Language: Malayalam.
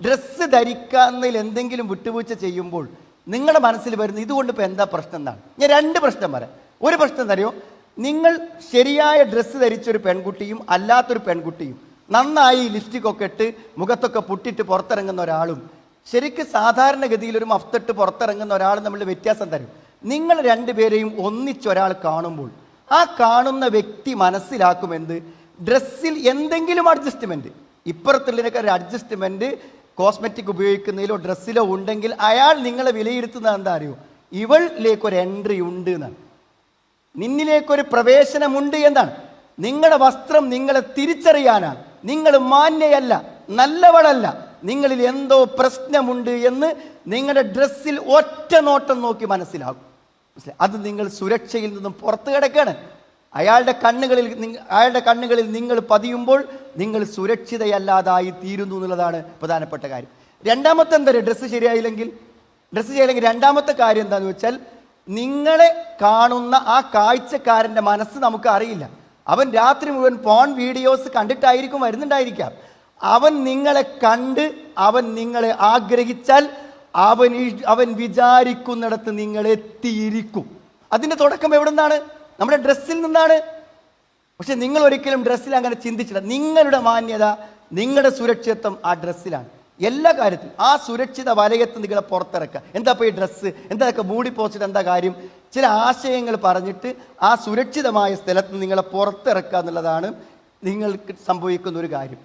ഡ്രസ്സ് ധരിക്കുന്നതിൽ എന്തെങ്കിലും വിട്ടുവീഴ്ച ചെയ്യുമ്പോൾ നിങ്ങളുടെ മനസ്സിൽ വരുന്ന ഇതുകൊണ്ട് ഇപ്പോൾ എന്താ പ്രശ്നം എന്നാണ്. ഞാൻ രണ്ട് പ്രശ്നം പറയാം. ഒരു പ്രശ്നം തരുമോ, നിങ്ങൾ ശരിയായ ഡ്രസ്സ് ധരിച്ചൊരു പെൺകുട്ടിയും അല്ലാത്തൊരു പെൺകുട്ടിയും നന്നായി ലിപ്സ്റ്റിക്കൊക്കെ ഇട്ട് മുഖത്തൊക്കെ പുട്ടിട്ട് പുറത്തിറങ്ങുന്ന ഒരാളും ശരിക്കും സാധാരണഗതിയിൽ ഒരു മഫ്തിട്ട് പുറത്തിറങ്ങുന്ന ഒരാളും തമ്മിൽ വ്യത്യാസം തരും. നിങ്ങൾ രണ്ടുപേരെയും ഒന്നിച്ചൊരാൾ കാണുമ്പോൾ ആ കാണുന്ന വ്യക്തി മനസ്സിലാക്കുമെന്ത്, ഡ്രസ്സിൽ എന്തെങ്കിലും അഡ്ജസ്റ്റ്മെൻറ്റ്, ഇപ്പുറത്തുള്ളതിനൊക്കെ ഒരു അഡ്ജസ്റ്റ്മെൻറ്റ് കോസ്മെറ്റിക് ഉപയോഗിക്കുന്നതിലോ ഡ്രസ്സിലോ ഉണ്ടെങ്കിൽ അയാൾ നിങ്ങളെ വിലയിരുത്തുന്നത് എന്താ അറിയോ, ഇവളിലേക്കൊരു എൻട്രി ഉണ്ട് എന്നാണ്, നിന്നിലേക്കൊരു പ്രവേശനമുണ്ട് എന്നാണ്. നിങ്ങളുടെ വസ്ത്രം നിങ്ങളെ തിരിച്ചറിയാനാണ്. നിങ്ങൾ മാന്യയല്ല, നല്ലവളല്ല, നിങ്ങളിൽ എന്തോ പ്രശ്നമുണ്ട് എന്ന് നിങ്ങളുടെ ഡ്രസ്സിൽ ഒറ്റ നോട്ടം നോക്കി മനസ്സിലാകും. അത് നിങ്ങൾ സുരക്ഷയിൽ നിന്നും പുറത്തു കിടക്കുകയാണ്. അയാളുടെ കണ്ണുകളിൽ നിങ്ങൾ പതിയുമ്പോൾ നിങ്ങൾ സുരക്ഷിതയല്ലാതായി തീരുന്നു എന്നുള്ളതാണ് പ്രധാനപ്പെട്ട കാര്യം. രണ്ടാമത്തെ എന്താ, ഡ്രസ്സ് ശരിയായില്ലെങ്കിൽ രണ്ടാമത്തെ കാര്യം എന്താണെന്ന് വെച്ചാൽ, നിങ്ങളെ കാണുന്ന ആ കാഴ്ചക്കാരൻ്റെ മനസ്സ് നമുക്ക് അറിയില്ല. അവൻ രാത്രി മുഴുവൻ പോൺ വീഡിയോസ് കണ്ടിട്ടായിരിക്കും വരുന്നുണ്ടായിരിക്കാം. അവൻ നിങ്ങളെ കണ്ട് അവൻ നിങ്ങളെ ആഗ്രഹിച്ചാൽ അവൻ വിചാരിക്കുന്നിടത്ത് നിങ്ങൾ എത്തിയിരിക്കും. അതിൻ്റെ തുടക്കം എവിടെ നിന്നാണ്? നമ്മുടെ ഡ്രസ്സിൽ നിന്നാണ്. പക്ഷെ നിങ്ങൾ ഒരിക്കലും ഡ്രസ്സിൽ അങ്ങനെ ചിന്തിച്ചില്ല. നിങ്ങളുടെ മാന്യത, നിങ്ങളുടെ സുരക്ഷിതത്വം ആ ഡ്രസ്സിലാണ്. എല്ലാ കാര്യത്തിലും ആ സുരക്ഷിത വലയത്ത് നിങ്ങളെ പുറത്തിറക്കുക. എന്താ ഇപ്പോൾ ഈ ഡ്രസ്സ്, എന്താ മൂടി പോച്ചിട്ട് എന്താ കാര്യം? ചില ആശയങ്ങൾ പറഞ്ഞിട്ട് ആ സുരക്ഷിതമായ സ്ഥലത്ത് നിങ്ങളെ പുറത്തിറക്കുക എന്നുള്ളതാണ് നിങ്ങൾക്ക് സംഭവിക്കുന്ന ഒരു കാര്യം.